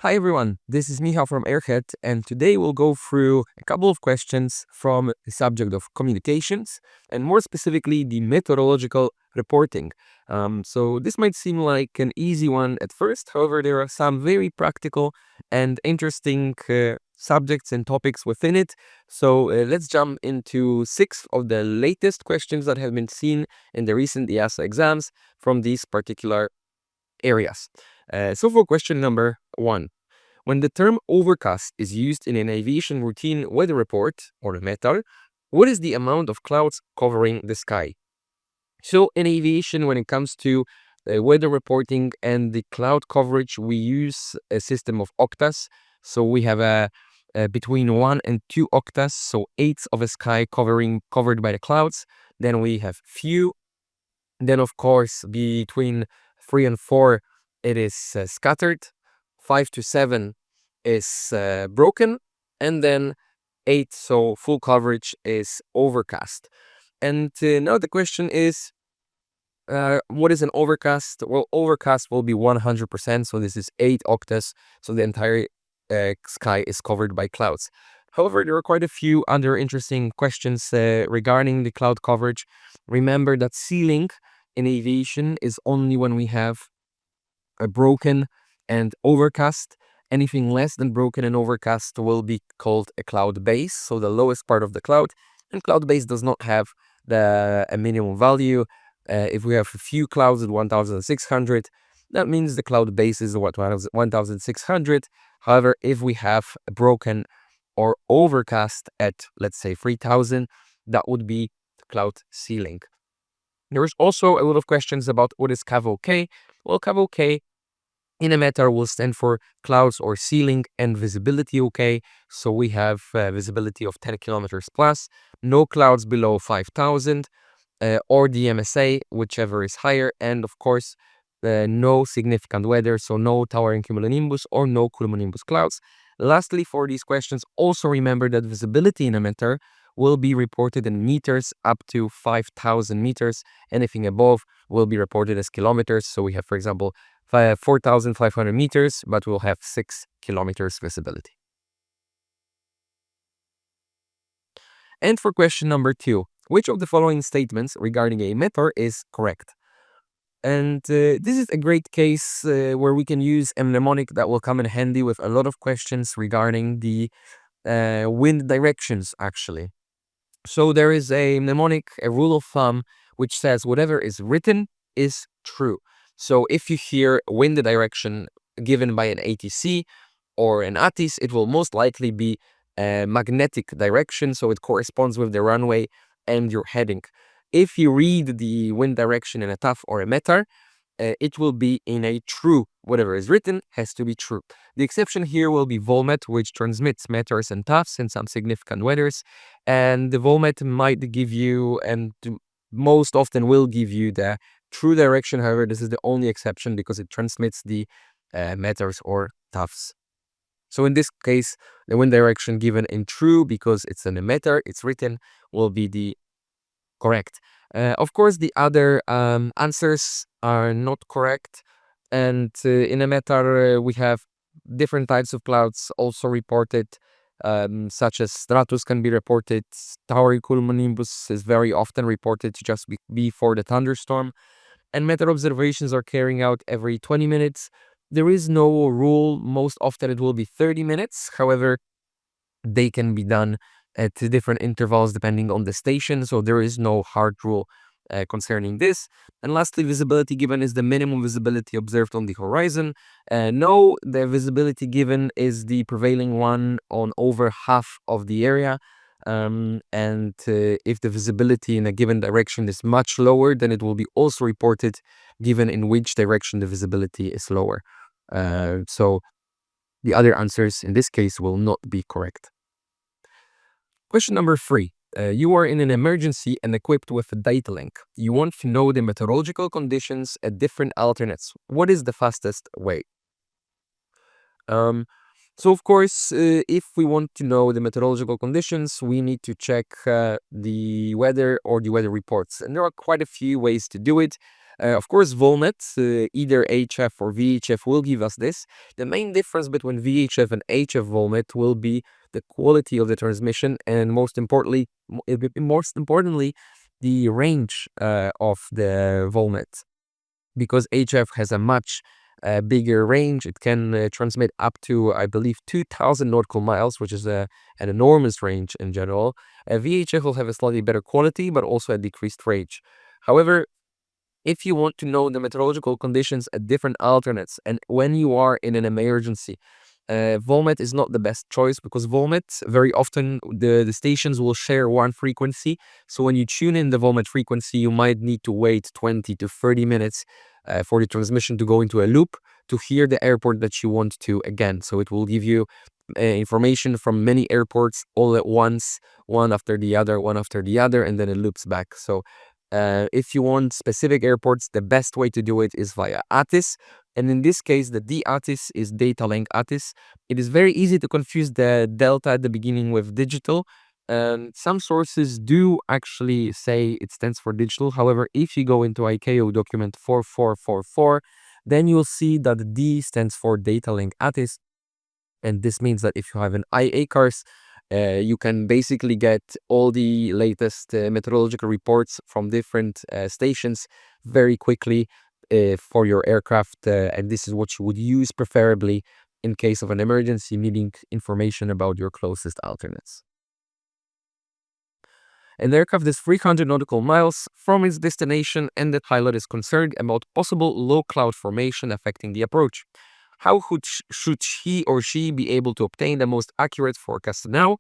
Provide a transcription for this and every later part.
Hi everyone, this is Michal from Airhead, and today we'll go through a couple of questions from the subject of communications, and more specifically the methodological reporting. So this might seem like an easy one at first, however there are some very practical and interesting subjects and topics within it. So let's jump into 6 of the latest questions that have been seen in the recent EASA exams from these particular areas. So for question number 1. When the term overcast is used in an aviation routine weather report, or a METAR, what is the amount of clouds covering the sky? So in aviation, when it comes to weather reporting and the cloud coverage, we use a system of octas. So we have a between 1 and 2 octas, so eighths of a sky covered by the clouds. Then we have few. Then of course between 3 and 4 it is scattered. 5 to 7 is broken, and then 8, so full coverage, is overcast. And now the question is, what is an overcast? Well, overcast will be 100%, so this is 8 octas, so the entire sky is covered by clouds. However, there are quite a few other interesting questions regarding the cloud coverage. Remember that ceiling in aviation is only when we have a broken and overcast. Anything less than broken and overcast will be called a cloud base, so the lowest part of the cloud. And cloud base does not have a minimum value. If we have a few clouds at 1600, that means the cloud base is what, 1600. However, if we have a broken or overcast at, let's say, 3000, that would be the cloud ceiling. There is also a lot of questions about what is CAV-OK. Well, CAV-OK in a METAR will stand for clouds or ceiling and visibility OK. So we have visibility of 10 kilometers plus, no clouds below 5,000, or the MSA, whichever is higher, and of course, no significant weather, so no towering cumulonimbus or no cumulonimbus clouds. Lastly, for these questions, also remember that visibility in a METAR will be reported in meters up to 5,000 meters. Anything above will be reported as kilometers. So we have, for example, 4,500 meters, but we'll have 6 kilometers visibility. And for question number 2, which of the following statements regarding a METAR is correct? And this is a great case where we can use a mnemonic that will come in handy with a lot of questions regarding the wind directions, actually. So there is a mnemonic, a rule of thumb, which says whatever is written is true. So if you hear wind direction given by an ATC or an ATIS, it will most likely be a magnetic direction, so it corresponds with the runway and your heading. If you read the wind direction in a TAF or a METAR, it will be in a true. Whatever is written has to be true. The exception here will be Volmet, which transmits METARs and TAFs in some significant weathers, and the Volmet might give you, and most often will give you, the true direction. However, this is the only exception because it transmits the METARs or TAFs. So in this case, the wind direction given in true, because it's an emitter, it's written, will be the correct. Of course, the other answers are not correct. And in emitter, we have different types of clouds also reported, such as stratus can be reported. Towering cumulonimbus is very often reported to just be before the thunderstorm. And METAR observations are carrying out every 20 minutes. There is no rule. Most often it will be 30 minutes. However, they can be done at different intervals depending on the station. So there is no hard rule concerning this. And lastly, visibility given is the minimum visibility observed on the horizon. No, the visibility given is the prevailing one on over half of the area. And if the visibility in a given direction is much lower, then it will be also reported given in which direction the visibility is lower. So the other answers in this case will not be correct. Question number 3. You are in an emergency and equipped with a datalink. You want to know the meteorological conditions at different alternates. What is the fastest way? So of course, if we want to know the meteorological conditions, we need to check the weather or the weather reports. And there are quite a few ways to do it. Of course, Volnet, either HF or VHF will give us this. The main difference between VHF and HF Volnet will be the quality of the transmission, and most importantly, the range of the Volnet, because HF has a much bigger range. It can transmit up to, I believe, 2,000 nautical miles, which is an enormous range in general. VHF will have a slightly better quality, but also a decreased range. However, if you want to know the meteorological conditions at different alternates and when you are in an emergency, Volmet is not the best choice, because Volmet, very often the stations will share one frequency. So when you tune in the Volmet frequency, you might need to wait 20 to 30 minutes for the transmission to go into a loop to hear the airport that you want to again. So it will give you information from many airports all at once, one after the other, and then it loops back. So if you want specific airports, the best way to do it is via ATIS. And in this case, the D ATIS is datalink ATIS. It is very easy to confuse the delta at the beginning with digital. And some sources do actually say it stands for digital. However, if you go into ICAO document 4444, then you'll see that the D stands for datalink ATIS. And this means that if you have an IACARS, you can basically get all the latest meteorological reports from different stations very quickly for your aircraft. And this is what you would use preferably in case of an emergency, needing information about your closest alternates. An aircraft is 300 nautical miles from its destination, and the pilot is concerned about possible low cloud formation affecting the approach. How should he or she be able to obtain the most accurate forecast now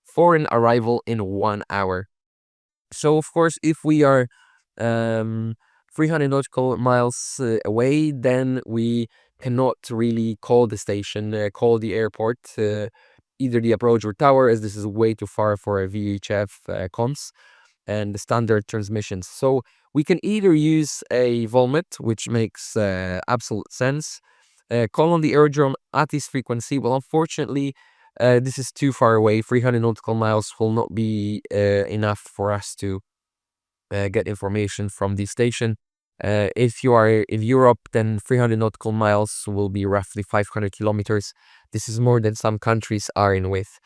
for an arrival in 1 hour? So, of course, if we are um, 300 nautical miles away, then we cannot really call the station, call the airport, either the approach or tower, as this is way too far for a VHF comms and the standard transmissions. So we can either use a Volmet, which makes absolute sense, call on the aerodrome at this frequency. Well, unfortunately, this is too far away. 300 nautical miles will not be enough for us to get information from the station. If you are in Europe, then 300 nautical miles will be roughly 500 kilometers. This is more than some countries are in width.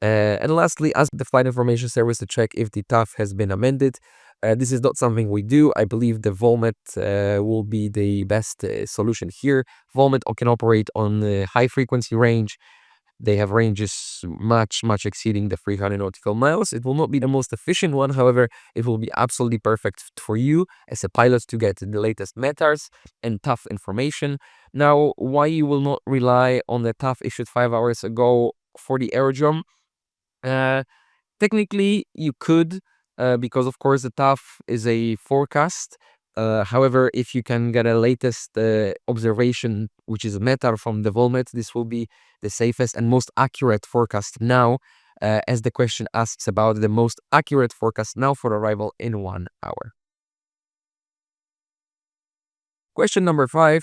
And lastly, ask the flight information service to check if the TAF has been amended. This is not something we do. I believe the Volmet will be the best solution here. Volmet can operate on the high frequency range. They have ranges much exceeding the 300 nautical miles. It will not be the most efficient one. However, it will be absolutely perfect for you as a pilot to get the latest METARs and TAF information. Now, why you will not rely on the TAF issued 5 hours ago for the aerodrome? Technically, you could, because of course the TAF is a forecast. However, if you can get a latest observation, which is a METAR from the Volmet, this will be the safest and most accurate forecast now, as the question asks about the most accurate forecast now for arrival in 1 hour. Question number 5.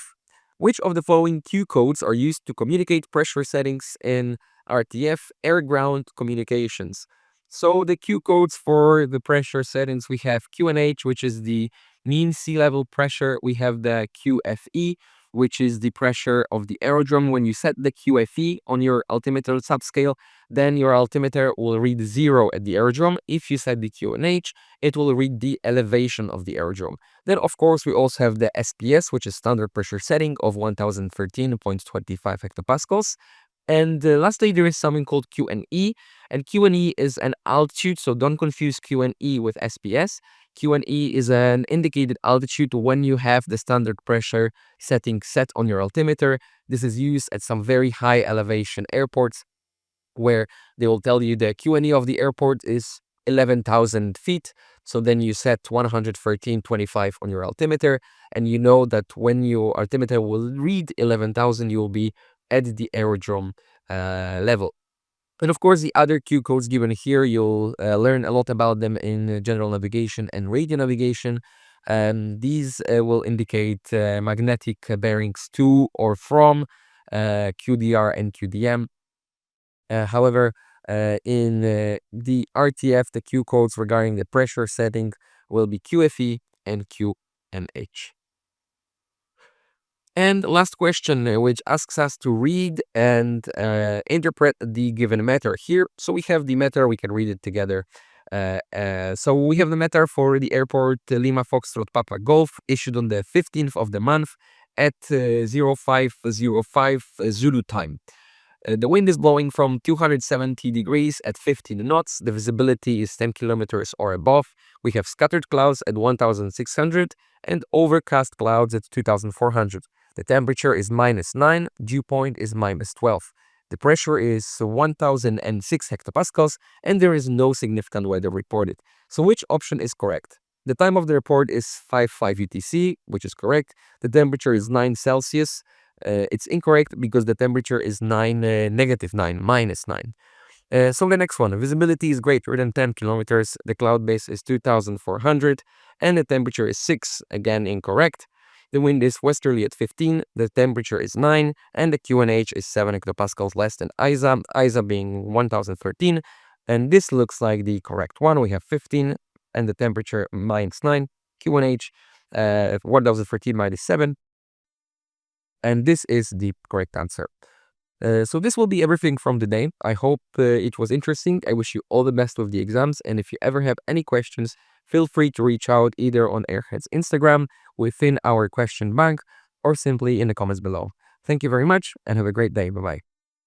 Which of the following Q codes are used to communicate pressure settings in RTF air-ground communications? So the Q codes for the pressure settings, we have QNH, which is the mean sea level pressure. We have the QFE, which is the pressure of the aerodrome. When you set the QFE on your altimeter subscale, then your altimeter will read 0 at the aerodrome. If you set the QNH, it will read the elevation of the aerodrome. Then, of course, we also have the SPS, which is standard pressure setting of 1013.25 hectopascals. And lastly, there is something called QNE, and QNE is an altitude, so don't confuse QNE with SPS. QNE is an indicated altitude when you have the standard pressure setting set on your altimeter. This is used at some very high elevation airports, where they will tell you the QNE of the airport is 11,000 feet. So then you set 113.25 on your altimeter, and you know that when your altimeter will read 11,000, you will be at the aerodrome level. And of course, the other Q codes given here, you'll learn a lot about them in general navigation and radio navigation. These will indicate magnetic bearings to or from QDR and QDM. However, in the RTF, the Q codes regarding the pressure setting will be QFE and QNH. And last question, which asks us to read and interpret the given METAR here. So we have the METAR, we can read it together. So we have the METAR for the airport Lima Foxtrot Papa Golf, issued on the 15th of the month at 0505 Zulu time. The wind is blowing from 270 degrees at 15 knots. The visibility is 10 kilometers or above. We have scattered clouds at 1,600 and overcast clouds at 2,400. The temperature is -9, dew point is -12. The pressure is 1,006 hectopascals, and there is no significant weather reported. So which option is correct? The time of the report is 5 UTC, which is correct. The temperature is 9 Celsius. It's incorrect because the temperature is -9, -9. So the next one, visibility is greater than 10 kilometers, the cloud base is 2,400, and the temperature is 6, again incorrect. The wind is westerly at 15, the temperature is 9, and the QNH is 7 hectopascals less than EASA, EASA being 1,013, and this looks like the correct one. We have 15, and the temperature -9, QNH 1,013 -7, and this is the correct answer. So this will be everything from today. I hope it was interesting. I wish you all the best with the exams. And if you ever have any questions, feel free to reach out either on Airhead's Instagram, within our question bank, or simply in the comments below. Thank you very much and have a great day. Bye-bye.